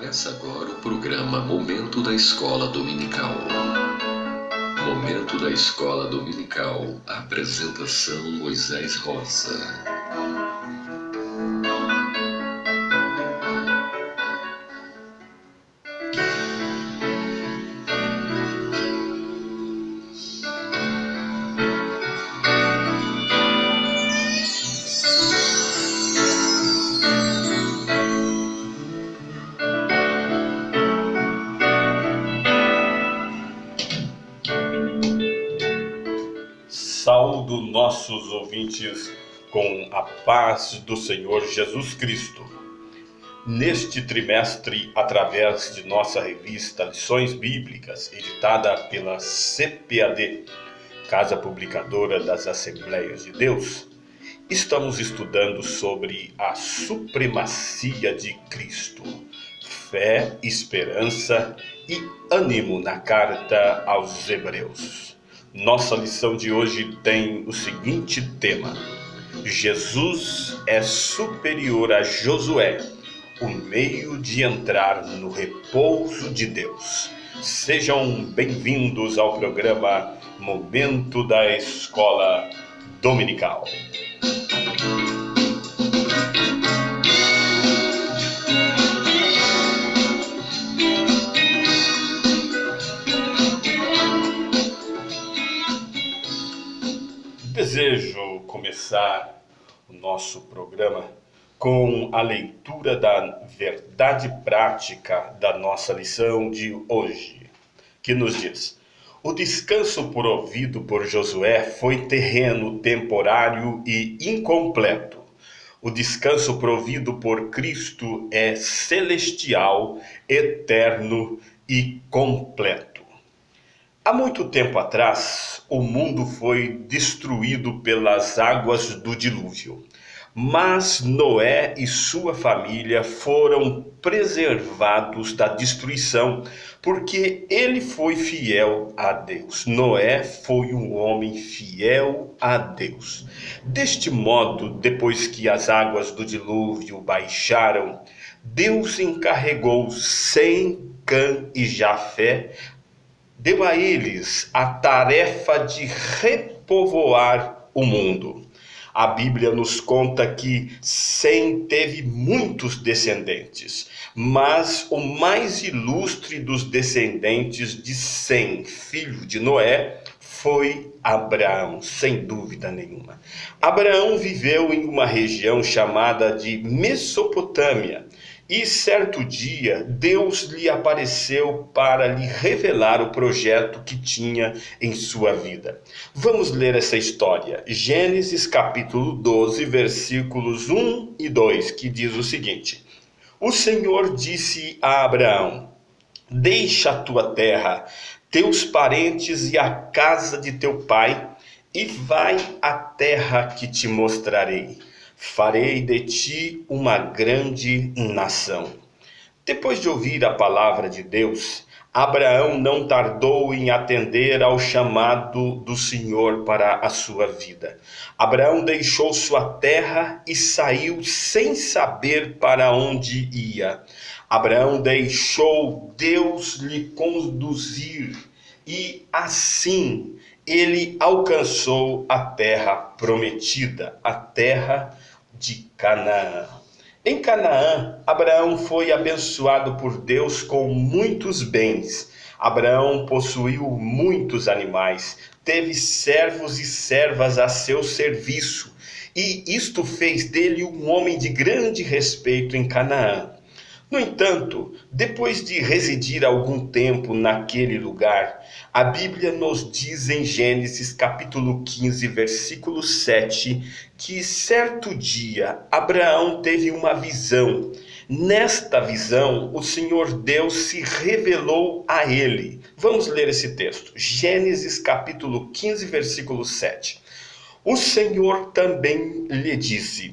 Começa agora o programa Momento da Escola Dominical. Momento da Escola Dominical. Apresentação Moisés Rosa. Saúdo nossos ouvintes com a paz do Senhor Jesus Cristo. Neste trimestre, através de nossa revista Lições Bíblicas, editada pela CPAD, Casa Publicadora das Assembleias de Deus, estamos estudando sobre a supremacia de Cristo, fé, esperança e ânimo na carta aos Hebreus. Nossa lição de hoje tem o seguinte tema: Jesus é superior a Josué, o meio de entrar no repouso de Deus. Sejam bem-vindos ao programa Momento da Escola Dominical. Desejo começar o nosso programa com a leitura da verdade prática da nossa lição de hoje, que nos diz: o descanso provido por Josué foi terreno, temporário e incompleto. O descanso provido por Cristo é celestial, eterno e completo. Há muito tempo atrás, o mundo foi destruído pelas águas do dilúvio, mas Noé e sua família foram preservados da destruição, porque ele foi fiel a Deus. Noé foi um homem fiel a Deus. Deste modo, depois que as águas do dilúvio baixaram, Deus encarregou Sem, Cã e Jafé, deu a eles a tarefa de repovoar o mundo. A Bíblia nos conta que Sem teve muitos descendentes, mas o mais ilustre dos descendentes de Sem, filho de Noé, foi Abraão, sem dúvida nenhuma. Abraão viveu em uma região chamada de Mesopotâmia, e certo dia, Deus lhe apareceu para lhe revelar o projeto que tinha em sua vida. Vamos ler essa história. Gênesis capítulo 12, versículos 1 e 2, que diz o seguinte: o Senhor disse a Abraão: deixa a tua terra, teus parentes e a casa de teu pai, e vai à terra que te mostrarei. Farei de ti uma grande nação. Depois de ouvir a palavra de Deus, Abraão não tardou em atender ao chamado do Senhor para a sua vida. Abraão deixou sua terra e saiu sem saber para onde ia. Abraão deixou Deus lhe conduzir e assim ele alcançou a terra prometida, a terra de Canaã. Em Canaã, Abraão foi abençoado por Deus com muitos bens. Abraão possuiu muitos animais, teve servos e servas a seu serviço, e isto fez dele um homem de grande respeito em Canaã. No entanto, depois de residir algum tempo naquele lugar, a Bíblia nos diz em Gênesis capítulo 15, versículo 7, que certo dia Abraão teve uma visão. Nesta visão, o Senhor Deus se revelou a ele. Vamos ler esse texto. Gênesis capítulo 15, versículo 7. O Senhor também lhe disse: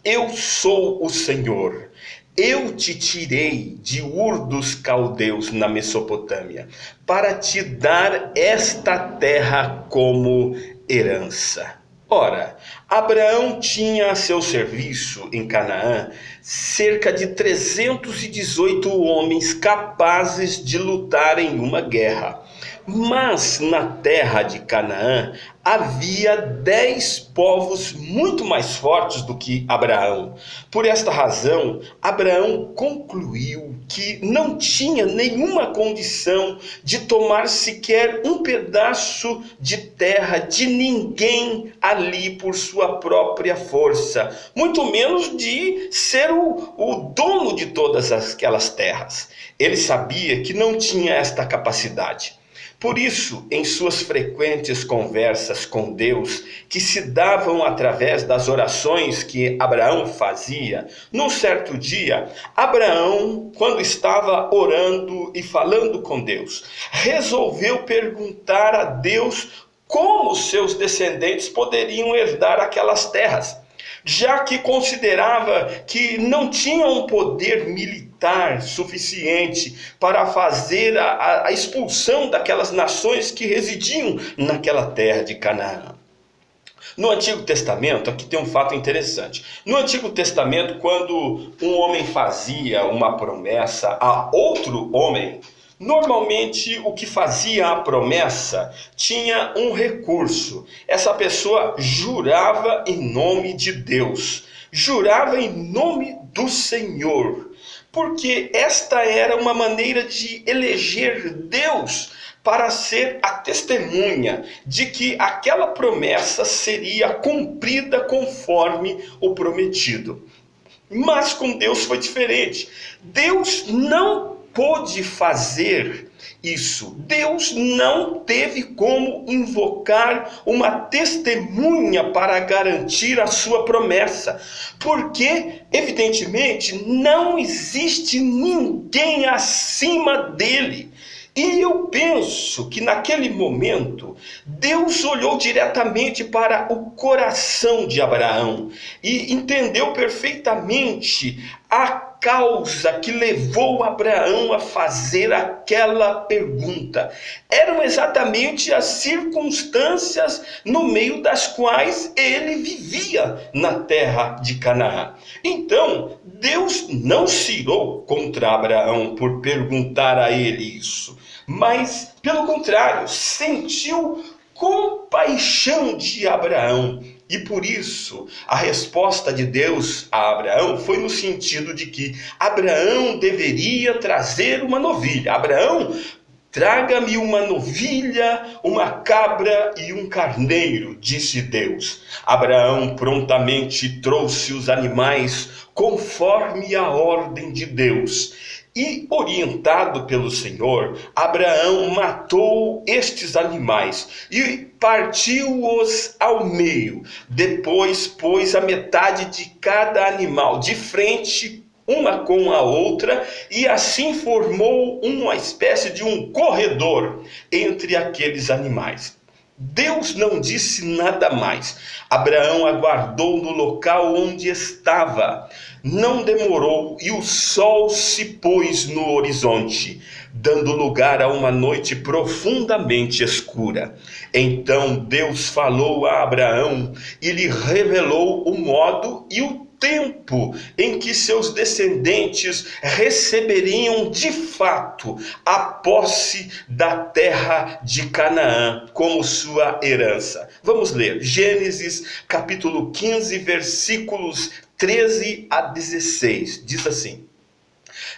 eu sou o Senhor. Eu te tirei de Ur dos Caldeus, na Mesopotâmia, para te dar esta terra como herança. Ora, Abraão tinha a seu serviço em Canaã cerca de 318 homens capazes de lutar em uma guerra. Mas na terra de Canaã havia 10 povos muito mais fortes do que Abraão. Por esta razão, Abraão concluiu que não tinha nenhuma condição de tomar sequer um pedaço de terra de ninguém ali por sua própria força, muito menos de ser o dono de todas aquelas terras. Ele sabia que não tinha esta capacidade. Por isso, em suas frequentes conversas com Deus, que se davam através das orações que Abraão fazia, num certo dia, Abraão, quando estava orando e falando com Deus, resolveu perguntar a Deus como seus descendentes poderiam herdar aquelas terras, já que considerava que não tinha um poder militar suficiente para fazer a expulsão daquelas nações que residiam naquela terra de Canaã. No Antigo Testamento, aqui tem um fato interessante. No Antigo Testamento, quando um homem fazia uma promessa a outro homem, normalmente o que fazia a promessa tinha um recurso. Essa pessoa jurava em nome de Deus, jurava em nome do Senhor, porque esta era uma maneira de eleger Deus para ser a testemunha de que aquela promessa seria cumprida conforme o prometido. Mas com Deus foi diferente. Deus não pôde fazer isso. Deus não teve como invocar uma testemunha para garantir a sua promessa, porque, evidentemente, não existe ninguém acima dele. E eu penso que naquele momento, Deus olhou diretamente para o coração de Abraão e entendeu perfeitamente a causa que levou Abraão a fazer aquela pergunta. Eram exatamente as circunstâncias no meio das quais ele vivia na terra de Canaã. Então, Deus não se irou contra Abraão por perguntar a ele isso, mas, pelo contrário, sentiu compaixão de Abraão. E por isso, a resposta de Deus a Abraão foi no sentido de que Abraão deveria trazer uma novilha. Abraão, traga-me uma novilha, uma cabra e um carneiro, disse Deus. Abraão prontamente trouxe os animais conforme a ordem de Deus. E, orientado pelo Senhor, Abraão matou estes animais e partiu-os ao meio. Depois pôs a metade de cada animal de frente uma com a outra, e assim formou uma espécie de um corredor entre aqueles animais. Deus não disse nada mais. Abraão aguardou no local onde estava. Não demorou e o sol se pôs no horizonte, dando lugar a uma noite profundamente escura. Então Deus falou a Abraão e lhe revelou o modo e o tempo em que seus descendentes receberiam de fato a posse da terra de Canaã como sua herança. Vamos ler Gênesis capítulo 15, versículos 13 a 16. Diz assim: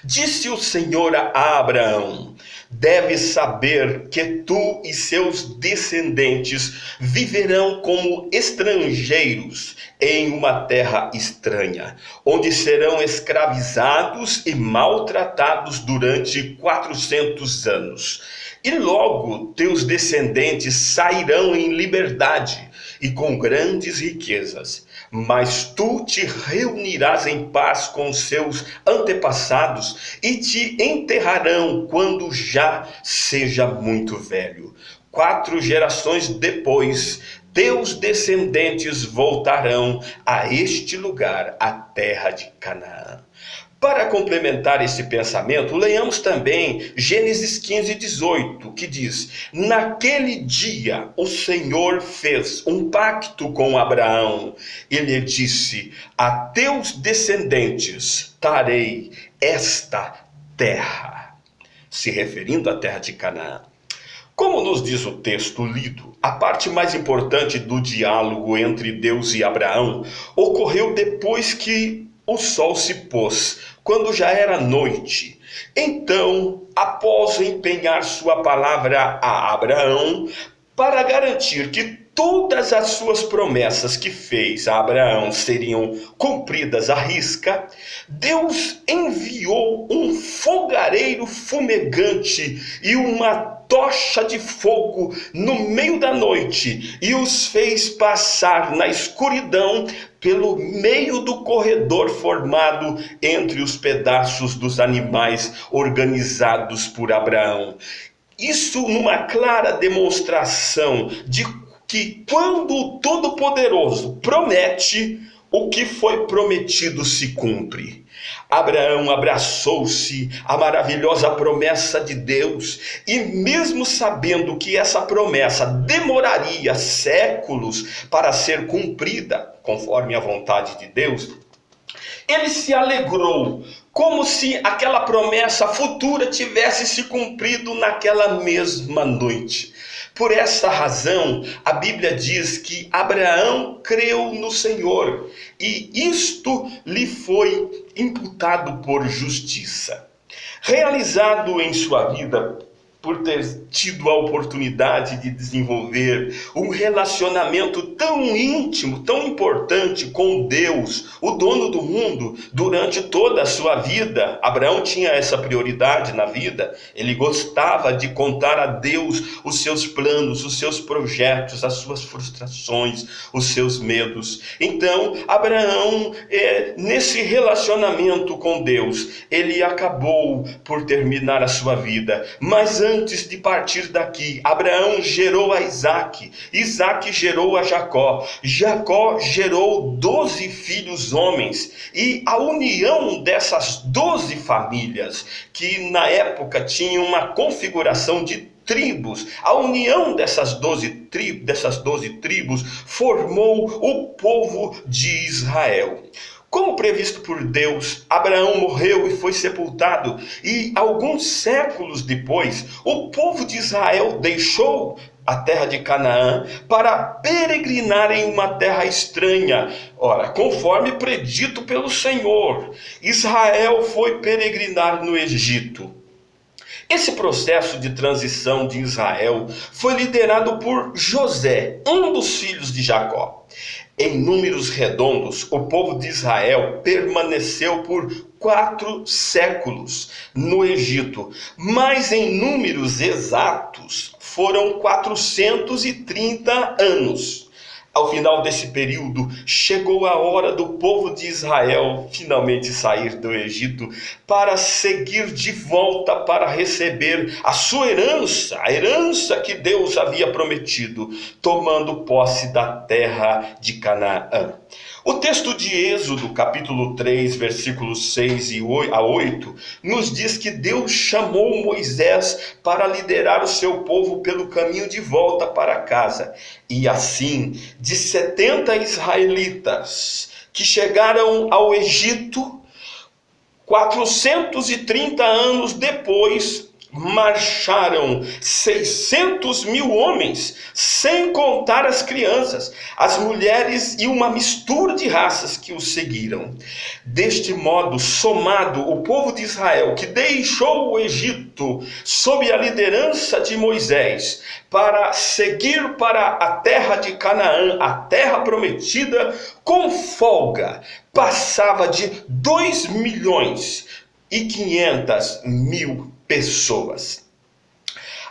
Disse o Senhor a Abraão: deves saber que tu e seus descendentes viverão como estrangeiros em uma terra estranha, onde serão escravizados e maltratados durante 400 anos. E logo teus descendentes sairão em liberdade e com grandes riquezas. Mas tu te reunirás em paz com seus antepassados e te enterrarão quando já seja muito velho. 4 gerações depois, teus descendentes voltarão a este lugar, a terra de Canaã. Para complementar esse pensamento, leiamos também Gênesis 15:18, que diz: naquele dia o Senhor fez um pacto com Abraão e lhe disse: a teus descendentes darei esta terra, se referindo à terra de Canaã. Como nos diz o texto lido, a parte mais importante do diálogo entre Deus e Abraão ocorreu depois que o sol se pôs, quando já era noite. Então, após empenhar sua palavra a Abraão, para garantir que todas as suas promessas que fez a Abraão seriam cumpridas à risca, Deus enviou um fogareiro fumegante e uma tocha de fogo no meio da noite e os fez passar na escuridão pelo meio do corredor formado entre os pedaços dos animais organizados por Abraão. Isso numa clara demonstração de que quando o Todo-Poderoso promete, o que foi prometido se cumpre. Abraão abraçou-se à maravilhosa promessa de Deus e mesmo sabendo que essa promessa demoraria séculos para ser cumprida, conforme a vontade de Deus, ele se alegrou, como se aquela promessa futura tivesse se cumprido naquela mesma noite. Por essa razão, a Bíblia diz que Abraão creu no Senhor e isto lhe foi imputado por justiça. Realizado em sua vida por ter tido a oportunidade de desenvolver um relacionamento tão íntimo, tão importante com Deus, o dono do mundo, durante toda a sua vida. Abraão tinha essa prioridade na vida. Ele gostava de contar a Deus os seus planos, os seus projetos, as suas frustrações, os seus medos. Então, Abraão, nesse relacionamento com Deus, ele acabou por terminar a sua vida. Mas antes de partir daqui, Abraão gerou a Isaque, Isaque gerou a Jacó, Jacó gerou 12 filhos homens, e a união dessas 12 famílias, que na época tinham uma configuração de tribos, a união dessas 12 tribos formou o povo de Israel. Como previsto por Deus, Abraão morreu e foi sepultado, e alguns séculos depois, o povo de Israel deixou a terra de Canaã para peregrinar em uma terra estranha. Ora, conforme predito pelo Senhor, Israel foi peregrinar no Egito. Esse processo de transição de Israel foi liderado por José, um dos filhos de Jacó. Em números redondos, o povo de Israel permaneceu por 4 séculos no Egito, mas em números exatos foram 430 anos. Ao final desse período, chegou a hora do povo de Israel finalmente sair do Egito para seguir de volta para receber a sua herança, a herança que Deus havia prometido, tomando posse da terra de Canaã. O texto de Êxodo, capítulo 3, versículos 6 a 8, nos diz que Deus chamou Moisés para liderar o seu povo pelo caminho de volta para casa. E assim, de 70 israelitas que chegaram ao Egito, 430 anos depois, marcharam 600.000 homens, sem contar as crianças, as mulheres e uma mistura de raças que os seguiram. Deste modo, somado o povo de Israel, que deixou o Egito sob a liderança de Moisés, para seguir para a terra de Canaã, a terra prometida, com folga, passava de 2.500.000 pessoas.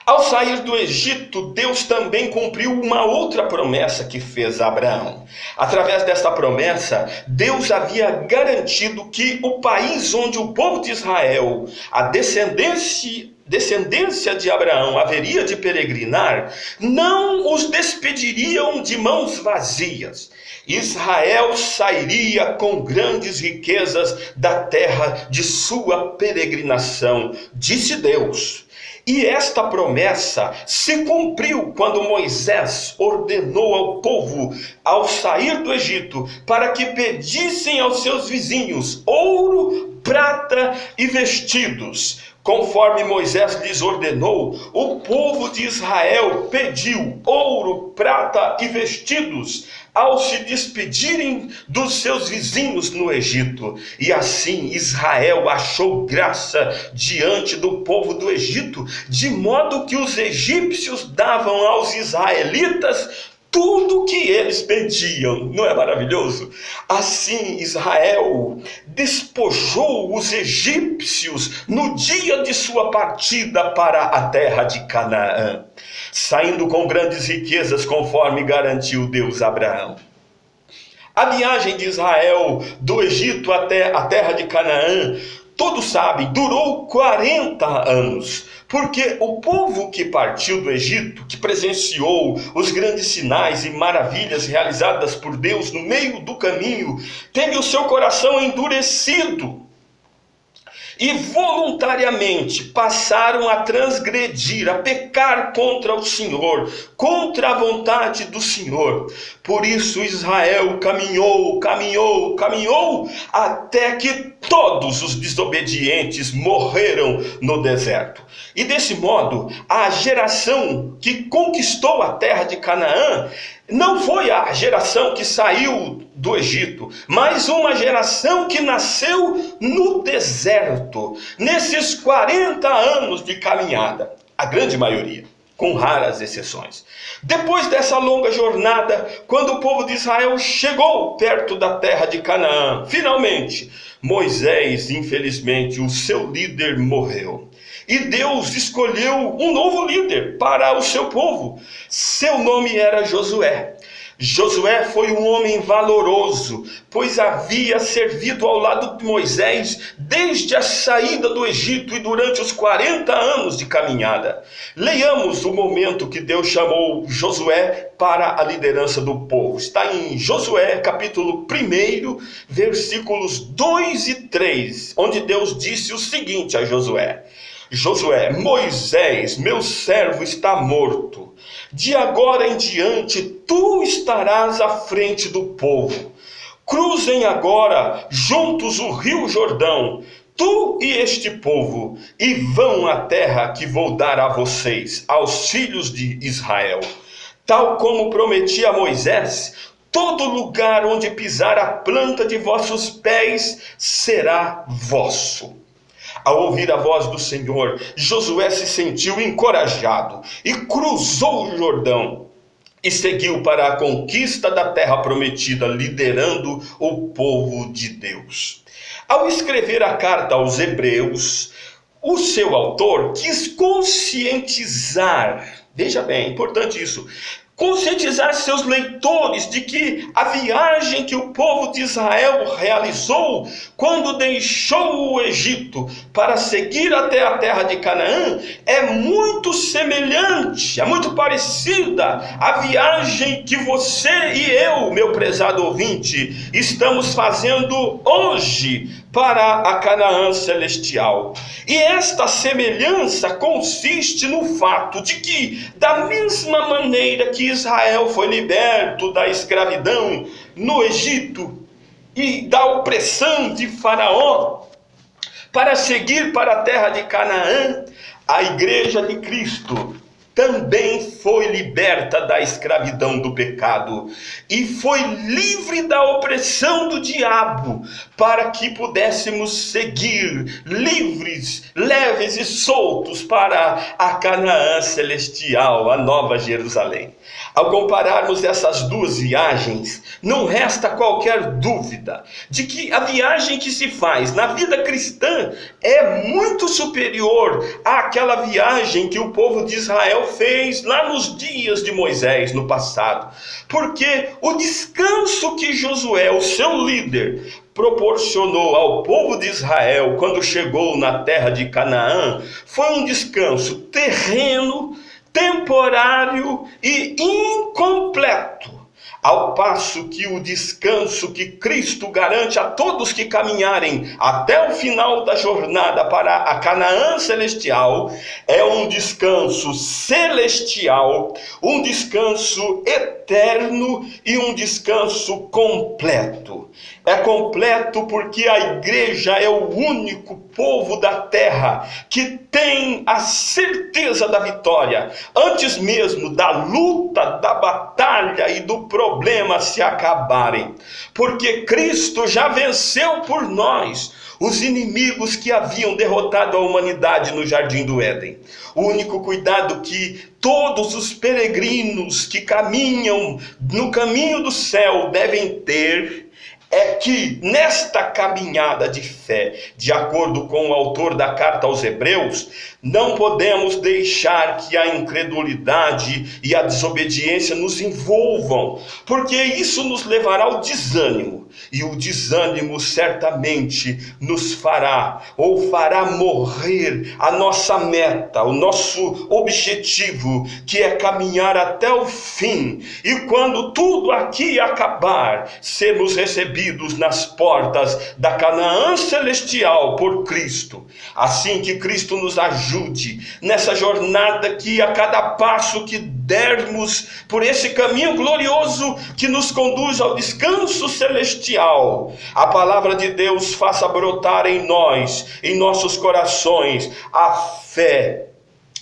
Ao sair do Egito, Deus também cumpriu uma outra promessa que fez a Abraão. Através desta promessa, Deus havia garantido que o país onde o povo de Israel, a descendência descendência de Abraão, haveria de peregrinar, não os despediriam de mãos vazias. Israel sairia com grandes riquezas da terra de sua peregrinação, disse Deus. E esta promessa se cumpriu quando Moisés ordenou ao povo, ao sair do Egito, para que pedissem aos seus vizinhos ouro, prata e vestidos. Conforme Moisés lhes ordenou, o povo de Israel pediu ouro, prata e vestidos ao se despedirem dos seus vizinhos no Egito. E assim Israel achou graça diante do povo do Egito, de modo que os egípcios davam aos israelitas tudo o que eles pediam. Não é maravilhoso? Assim Israel despojou os egípcios no dia de sua partida para a terra de Canaã, saindo com grandes riquezas, conforme garantiu Deus a Abraão. A viagem de Israel do Egito até a terra de Canaã, todos sabem, durou 40 anos. Porque o povo que partiu do Egito, que presenciou os grandes sinais e maravilhas realizadas por Deus no meio do caminho, teve o seu coração endurecido e voluntariamente passaram a transgredir, a pecar contra o Senhor, contra a vontade do Senhor. Por isso Israel caminhou, até que todos os desobedientes morreram no deserto. E desse modo, a geração que conquistou a terra de Canaã não foi a geração que saiu do Egito, mas uma geração que nasceu no deserto, nesses 40 anos de caminhada, a grande maioria, com raras exceções. Depois dessa longa jornada, quando o povo de Israel chegou perto da terra de Canaã, finalmente, Moisés, infelizmente, o seu líder morreu. E Deus escolheu um novo líder para o seu povo. Seu nome era Josué. Josué foi um homem valoroso, pois havia servido ao lado de Moisés desde a saída do Egito e durante os 40 anos de caminhada. Leiamos o momento que Deus chamou Josué para a liderança do povo. Está em Josué, capítulo 1, versículos 2 e 3, onde Deus disse o seguinte a Josué: Josué, Moisés, meu servo, está morto. De agora em diante, tu estarás à frente do povo. Cruzem agora juntos o rio Jordão, tu e este povo, e vão à terra que vou dar a vocês, aos filhos de Israel. Tal como prometi a Moisés, todo lugar onde pisar a planta de vossos pés será vosso. Ao ouvir a voz do Senhor, Josué se sentiu encorajado e cruzou o Jordão e seguiu para a conquista da terra prometida, liderando o povo de Deus. Ao escrever a carta aos Hebreus, o seu autor quis conscientizar, veja bem, é importante isso, conscientizar seus leitores de que a viagem que o povo de Israel realizou quando deixou o Egito para seguir até a terra de Canaã é muito semelhante, é muito parecida à viagem que você e eu, meu prezado ouvinte, estamos fazendo hoje para a Canaã celestial. E esta semelhança consiste no fato de que, da mesma maneira que Israel foi liberto da escravidão no Egito e da opressão de Faraó, para seguir para a terra de Canaã, a igreja de Cristo também foi liberta da escravidão do pecado e foi livre da opressão do diabo, para que pudéssemos seguir livres, leves e soltos para a Canaã celestial, a Nova Jerusalém. Ao compararmos essas duas viagens, não resta qualquer dúvida de que a viagem que se faz na vida cristã é muito superior àquela viagem que o povo de Israel fez lá nos dias de Moisés no passado, porque o descanso que Josué, o seu líder, proporcionou ao povo de Israel quando chegou na terra de Canaã foi um descanso terreno, temporário e incompleto. Ao passo que o descanso que Cristo garante a todos que caminharem até o final da jornada para a Canaã celestial é um descanso celestial, um descanso eterno e um descanso completo. É completo porque a igreja é o único povo da terra que tem a certeza da vitória, antes mesmo da luta, da batalha e do problema se acabarem. Porque Cristo já venceu por nós os inimigos que haviam derrotado a humanidade no Jardim do Éden. O único cuidado que todos os peregrinos que caminham no caminho do céu devem ter é que nesta caminhada de fé, de acordo com o autor da carta aos Hebreus, não podemos deixar que a incredulidade e a desobediência nos envolvam, porque isso nos levará ao desânimo, e o desânimo certamente nos fará morrer a nossa meta, o nosso objetivo, que é caminhar até o fim, e quando tudo aqui acabar, sermos recebidos nas portas da Canaã celestial por Cristo. Assim que Cristo nos ajude nessa jornada, que a cada passo que dermos por esse caminho glorioso que nos conduz ao descanso celestial, a palavra de Deus faça brotar em nós, em nossos corações, a fé.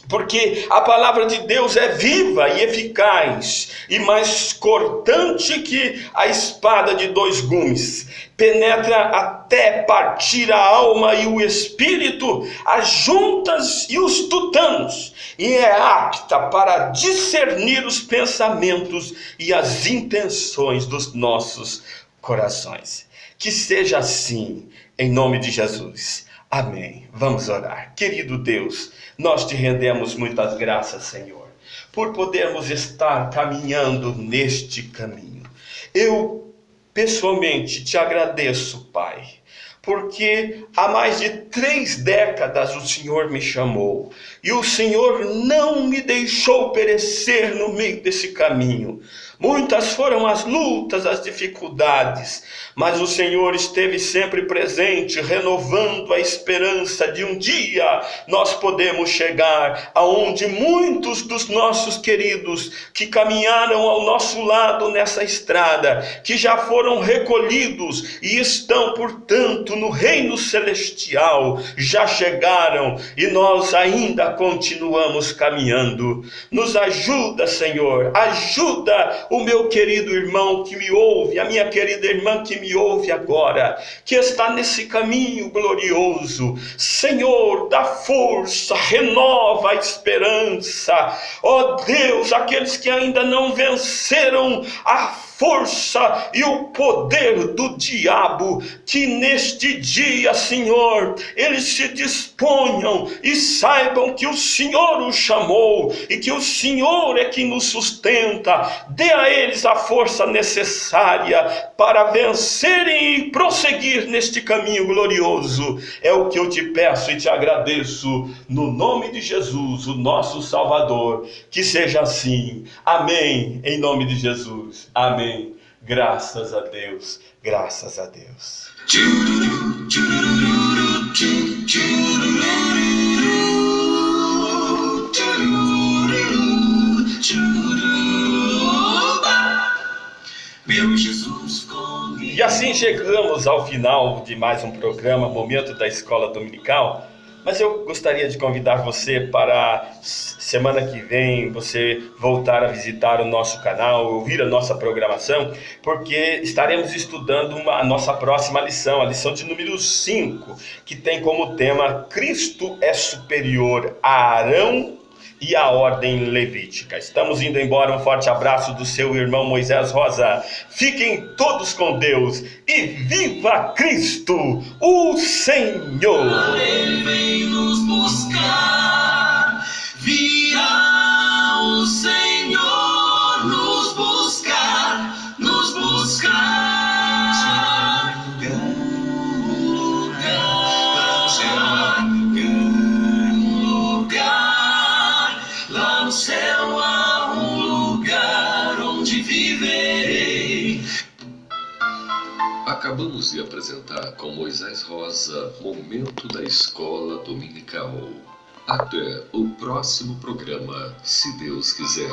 Porque a palavra de Deus é viva e eficaz, e mais cortante que a espada de dois gumes. Penetra até partir a alma e o espírito, as juntas e os tutanos, e é apta para discernir os pensamentos e as intenções dos nossos corações. Que seja assim, em nome de Jesus. Amém. Vamos orar. Querido Deus, nós te rendemos muitas graças, Senhor, por podermos estar caminhando neste caminho. Eu, pessoalmente, te agradeço, Pai, porque há mais de 3 décadas o Senhor me chamou, e o Senhor não me deixou perecer no meio desse caminho. Muitas foram as lutas, as dificuldades, mas o Senhor esteve sempre presente, renovando a esperança de um dia nós podemos chegar aonde muitos dos nossos queridos que caminharam ao nosso lado nessa estrada, que já foram recolhidos e estão, portanto, no reino celestial, já chegaram e nós ainda continuamos caminhando. Nos ajuda, Senhor, ajuda o meu querido irmão que me ouve, a minha querida irmã que me ouve agora, que está nesse caminho glorioso. Senhor, dá força, renova a esperança. Ó Deus, aqueles que ainda não venceram a força e o poder do diabo, que neste dia, Senhor, eles se disponham e saibam que o Senhor os chamou e que o Senhor é quem nos sustenta. Dê a eles a força necessária para vencerem e prosseguir neste caminho glorioso. É o que eu te peço e te agradeço, no nome de Jesus, o nosso Salvador. Que seja assim. Amém. Em nome de Jesus. Amém. Graças a Deus, graças a Deus. E assim chegamos ao final de mais um programa, Momento da Escola Dominical. Mas eu gostaria de convidar você para semana que vem você voltar a visitar o nosso canal, ouvir a nossa programação, porque estaremos estudando a nossa próxima lição, a lição de número 5, que tem como tema Cristo é superior a Arão e a ordem levítica. Estamos indo embora, um forte abraço do seu irmão Moisés Rosa. Fiquem todos com Deus e viva Cristo, o Senhor! Ele vem nos buscar, virá o Senhor. Acabamos de apresentar com Moisés Rosa Momento da Escola Dominical. Até o próximo programa, se Deus quiser.